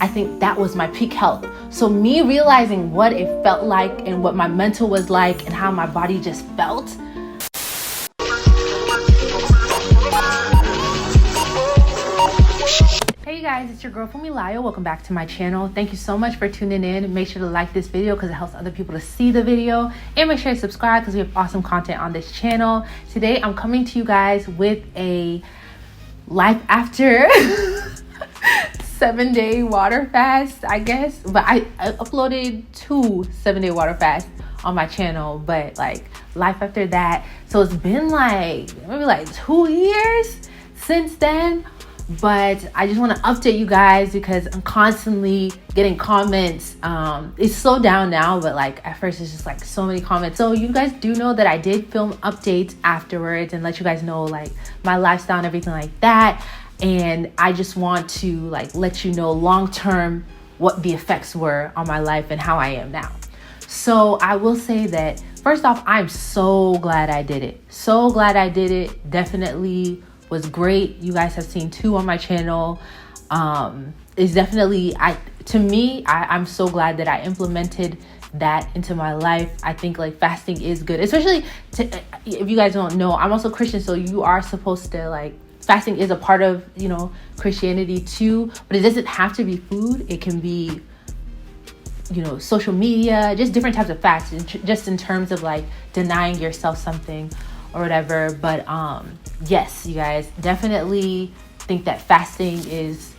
I think that was my peak health. So me realizing what it felt like and what my mental was like and how my body just felt. Hey guys, it's your girl Funmi-Layo. Welcome back to my channel. Thank you so much for tuning in. Make sure to like this video because it helps other people to see the video, and make sure to subscribe because we have awesome content on this channel. Today I'm coming to you guys with a life after 7-day water fast, I guess, but I uploaded 2 7-day water fasts on my channel, but like life after that. So it's been like maybe like 2 years since then. But I just want to update you guys because I'm constantly getting comments. It's slowed down now, but like at first it's just like so many comments. So you guys do know that I did film updates afterwards and let you guys know like my lifestyle and everything like that. And I just want to like let you know long term what the effects were on my life and how I am now. So I will say that first off, I'm so glad I did it. So glad I did it. Definitely was great. You guys have seen 2 on my channel. It's definitely, I'm so glad that I implemented that into my life. I think like fasting is good, especially if you guys don't know, I'm also Christian, so you are supposed to like, fasting is a part of, you know, Christianity too, but it doesn't have to be food. It can be, you know, social media, just different types of fasts, just in terms of like denying yourself something or whatever. But yes, you guys, definitely think that fasting is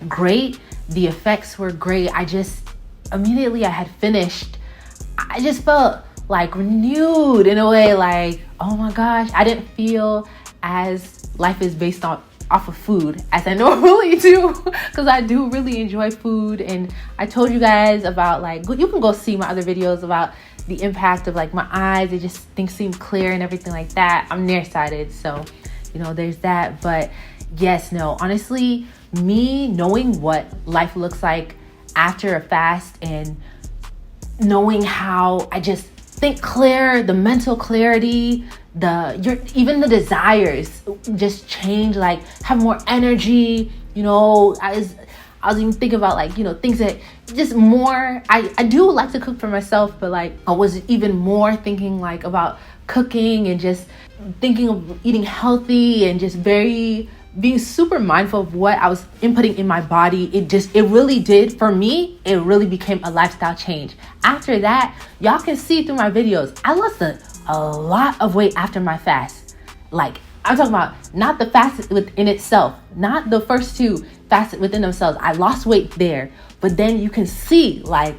great. The effects were great. I just immediately I had finished, I just felt like renewed in a way, like, oh my gosh, I didn't feel as life is based off of food as I normally do, because I do really enjoy food. And I told you guys about like, you can go see my other videos about the impact of like my eyes. It just things seem clear and everything like that. I'm nearsighted, so you know there's that. But yes, no, honestly, me knowing what life looks like after a fast and knowing how I just think clear, the mental clarity, even the desires just change, like have more energy. You know, I was even thinking about like, you know, things that just more, I do like to cook for myself, but like I was even more thinking like about cooking and just thinking of eating healthy and just being super mindful of what I was inputting in my body. It really did, for me, it really became a lifestyle change. After that, y'all can see through my videos, I lost a lot of weight after my fast. Like, I'm talking about not the fast within itself, not the first 2 fasts within themselves. I lost weight there, but then you can see like,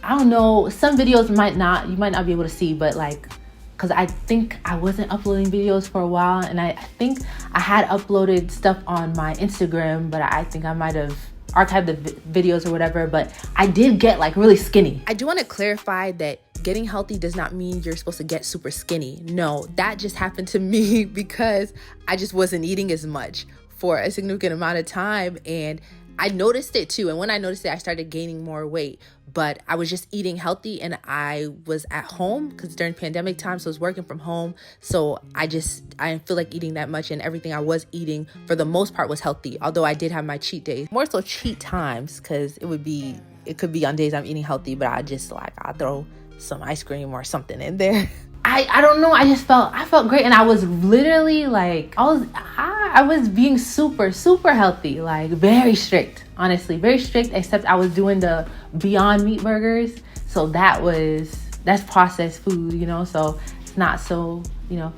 I don't know, some videos you might not be able to see, but like, because I think I wasn't uploading videos for a while, and I think I had uploaded stuff on my Instagram, but I think I might have archived the videos or whatever, but I did get like really skinny. I do want to clarify that getting healthy does not mean you're supposed to get super skinny. No, that just happened to me because I just wasn't eating as much for a significant amount of time, and I noticed it too. And when I noticed it, I started gaining more weight. But I was just eating healthy, and I was at home because during pandemic time, so I was working from home. So I didn't feel like eating that much, and everything I was eating for the most part was healthy. Although I did have my cheat days, more so cheat times, because it could be on days I'm eating healthy, but I throw some ice cream or something in there. I don't know. I felt great, and I was literally like, I was being super, super healthy, like very strict, honestly, very strict, except I was doing the Beyond Meat burgers. So that's processed food, you know, so it's not so, you know,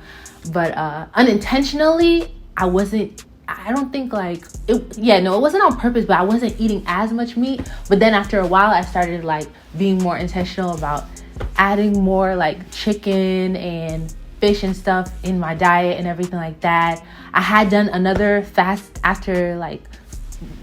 but unintentionally, I don't think like it wasn't on purpose, but I wasn't eating as much meat. But then after a while, I started like being more intentional about adding more like chicken and fish and stuff in my diet and everything like that. I had done another fast after, like,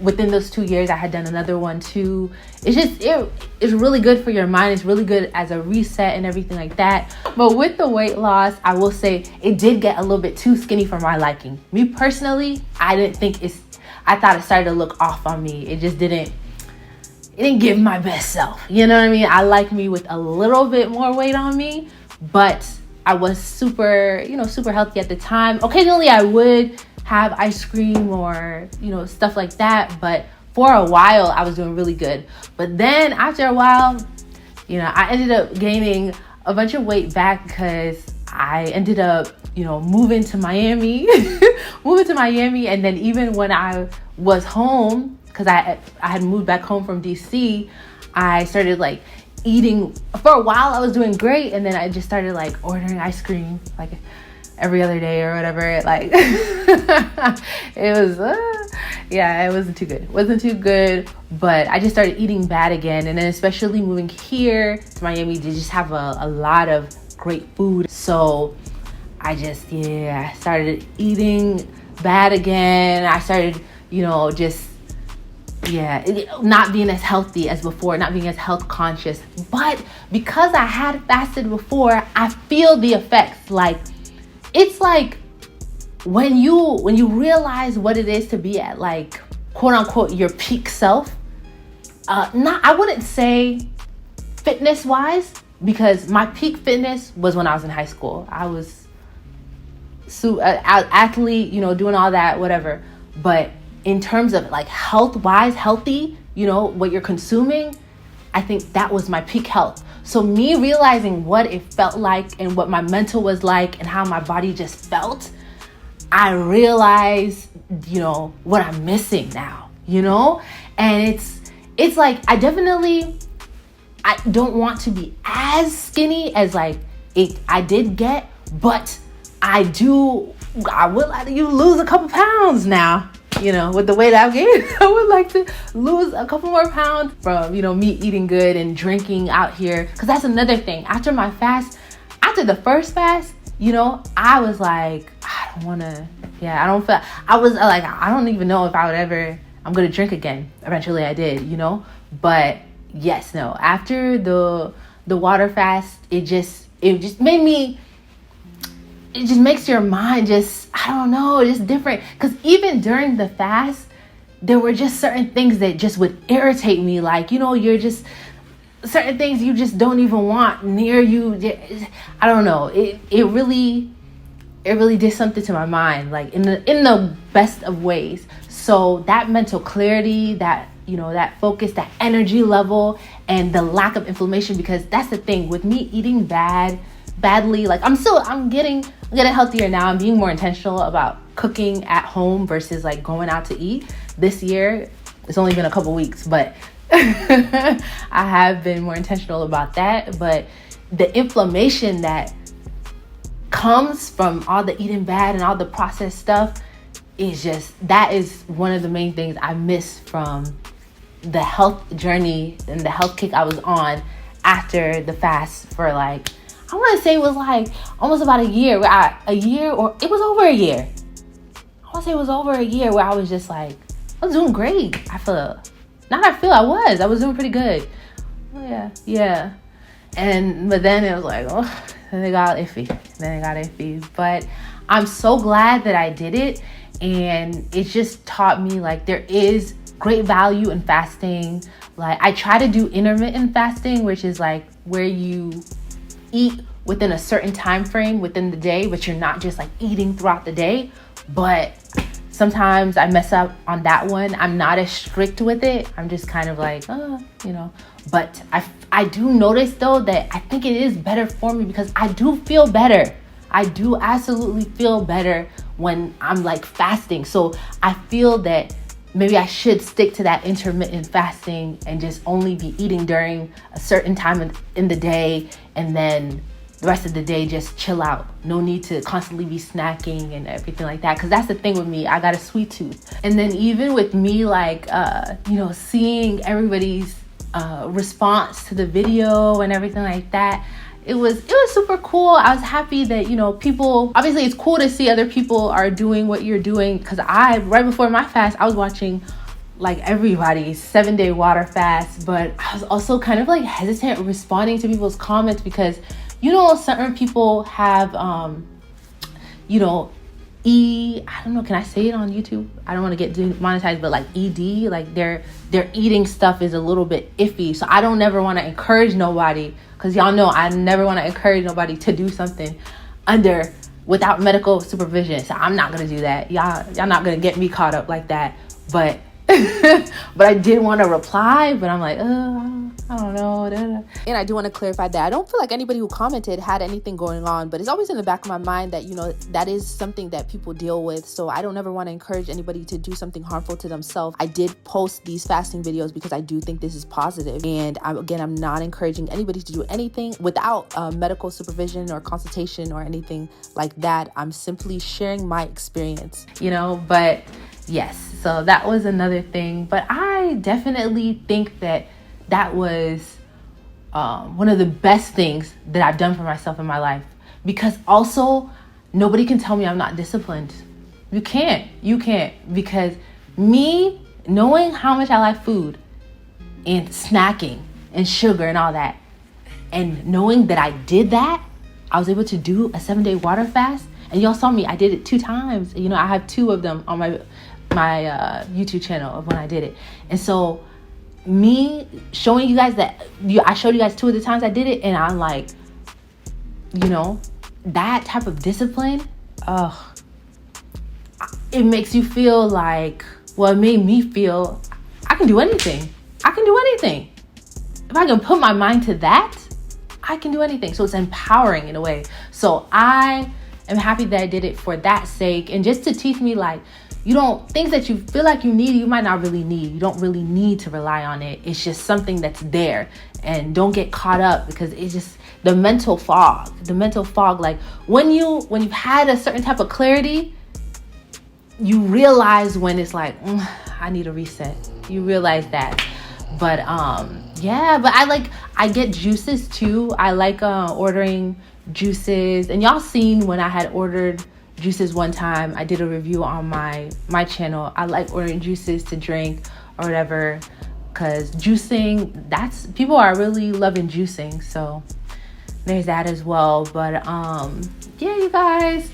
within those 2 years, I had done another one too. It's really good for your mind. It's really good as a reset and everything like that. But with the weight loss, I will say it did get a little bit too skinny for my liking. Me personally, I thought it started to look off on me. It didn't give my best self. You know what I mean? I like me with a little bit more weight on me, but I was super healthy at the time. Occasionally I would have ice cream or, stuff like that. But for a while I was doing really good. But then after a while, I ended up gaining a bunch of weight back because I ended up, moving to Miami, And then even when I was home, because I had moved back home from DC, I started like eating. For a while I was doing great, and then I just started like ordering ice cream like every other day or whatever. Like it was it wasn't too good, but I just started eating bad again. And then especially moving here to Miami, they just have a lot of great food, so I just started eating bad again. I started not being as healthy as before, not being as health conscious. But because I had fasted before, I feel the effects. Like, it's like when you realize what it is to be at, like, quote unquote, your peak self. I wouldn't say fitness wise, because my peak fitness was when I was in high school. I was athlete, doing all that, whatever. But in terms of like health wise, healthy, what you're consuming, I think that was my peak health. So me realizing what it felt like and what my mental was like and how my body just felt, I realized, what I'm missing now, and it's like, I don't want to be as skinny as like I did get, but I would like to lose a couple pounds now, with the weight I've gained. I would like to lose a couple more pounds from, me eating good and drinking out here. Because that's another thing. After the first fast, I was like, I don't even know if I'm going to drink again. Eventually I did, but yes, no. After the water fast, it just makes your mind just different. Because even during the fast, there were just certain things that just would irritate me. Like, you're just, certain things you just don't even want near you. I don't know. It really did something to my mind, like in the best of ways. So that mental clarity, that, that focus, that energy level, and the lack of inflammation, because that's the thing with me eating badly, like I'm getting healthier now. I'm being more intentional about cooking at home versus like going out to eat. This year, it's only been a couple weeks, but I have been more intentional about that. But the inflammation that comes from all the eating bad and all the processed stuff that is one of the main things I miss from the health journey and the health kick I was on after the fast for like, I want to say it was like almost about a year, or it was over a year. I want to say it was over a year where I was just like, I was doing great. I was doing pretty good. Oh, yeah. But then it was like, then it got iffy. But I'm so glad that I did it. And it just taught me like there is great value in fasting. Like, I try to do intermittent fasting, which is like where you eat within a certain time frame within the day, but you're not just like eating throughout the day. But sometimes I mess up on that one. I'm not as strict with it. I'm just kind of like, but I do notice though that I think it is better for me because I do feel better. I do absolutely feel better when I'm like fasting. So I feel that maybe I should stick to that intermittent fasting and just only be eating during a certain time in the day, and then the rest of the day just chill out. No need to constantly be snacking and everything like that, because that's the thing with me. I got a sweet tooth. And then even with me like seeing everybody's response to the video and everything like that, it was super cool. I was happy that, people, obviously it's cool to see other people are doing what you're doing, because right before my fast, I was watching like everybody's 7-day water fast, but I was also kind of like hesitant responding to people's comments because, certain people have, I don't know, can I say it on YouTube? I don't want to get demonetized, but like ED, like their eating stuff is a little bit iffy. So I don't never want to encourage nobody, because y'all know I never want to encourage nobody to do something without medical supervision. So I'm not going to do that. Y'all not going to get me caught up like that. But But I did want to reply, but I'm like, I don't know. And I do want to clarify that I don't feel like anybody who commented had anything going on, but it's always in the back of my mind that, you know, that is something that people deal with. So I don't ever want to encourage anybody to do something harmful to themselves. I did post these fasting videos because I do think this is positive. And I'm not encouraging anybody to do anything without medical supervision or consultation or anything like that. I'm simply sharing my experience, you know, but yes, so that was another thing. But I definitely think that was one of the best things that I've done for myself in my life, because also nobody can tell me I'm not disciplined. You can't, because me knowing how much I like food and snacking and sugar and all that, and knowing that I did that, I was able to do a 7-day water fast. And y'all saw me, I did it 2 times. You know, I have 2 of them on my YouTube channel of when I did it. And so me showing you guys that, I showed you guys 2 of the times I did it, and I'm like, you know, that type of discipline, it makes you feel like, well, it made me feel I can do anything. If I can put my mind to that, I can do anything. So it's empowering in a way. So I am happy that I did it for that sake, and just to teach me, like, things that you feel like you need, you might not really need. You don't really need to rely on it. It's just something that's there. And don't get caught up, because it's just the mental fog. Like when you've had a certain type of clarity, you realize when it's like, I need a reset. You realize that. But but I get juices too. I like ordering juices. And y'all seen when I had ordered juices one time, I did a review on my channel. I like ordering juices to drink or whatever, because juicing, people are really loving juicing. So there's that as well. But yeah, you guys,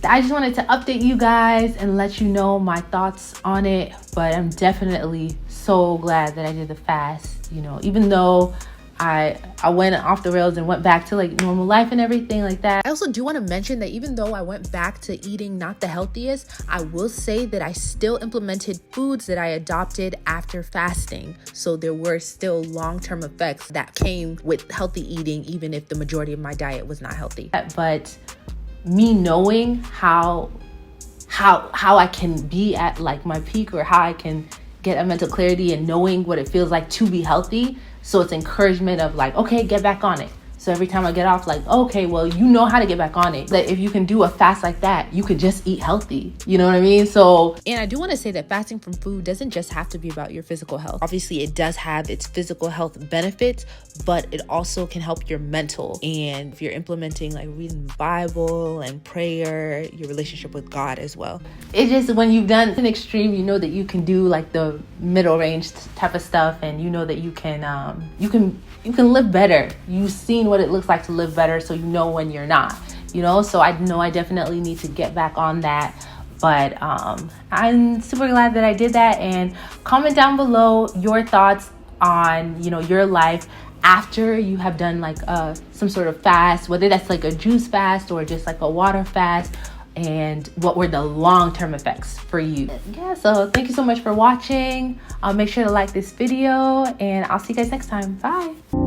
I just wanted to update you guys and let you know my thoughts on it. But I'm definitely so glad that I did the fast, you know, even though I went off the rails and went back to like normal life and everything like that. I also do want to mention that even though I went back to eating not the healthiest, I will say that I still implemented foods that I adopted after fasting. So there were still long-term effects that came with healthy eating, even if the majority of my diet was not healthy. But me knowing how I can be at like my peak, or how I can get a mental clarity, and knowing what it feels like to be healthy. So it's encouragement of like, okay, get back on it. So every time I get off, like, okay, well, you know how to get back on it. That if you can do a fast like that, you could just eat healthy. You know what I mean? So, and I do want to say that fasting from food doesn't just have to be about your physical health. Obviously, it does have its physical health benefits, but it also can help your mental. And if you're implementing like reading the Bible and prayer, your relationship with God as well. It's just when you've done an extreme, you know that you can do like the middle range type of stuff, and you know that you can live better. You've seen what it looks like to live better, so you know when you're not, you know. So I know I definitely need to get back on that. But I'm super glad that I did that. And comment down below your thoughts on, you know, your life after you have done like some sort of fast, whether that's like a juice fast or just like a water fast, and what were the long-term effects for you. Yeah, so thank you so much for watching. Make sure to like this video, and I'll see you guys next time. Bye.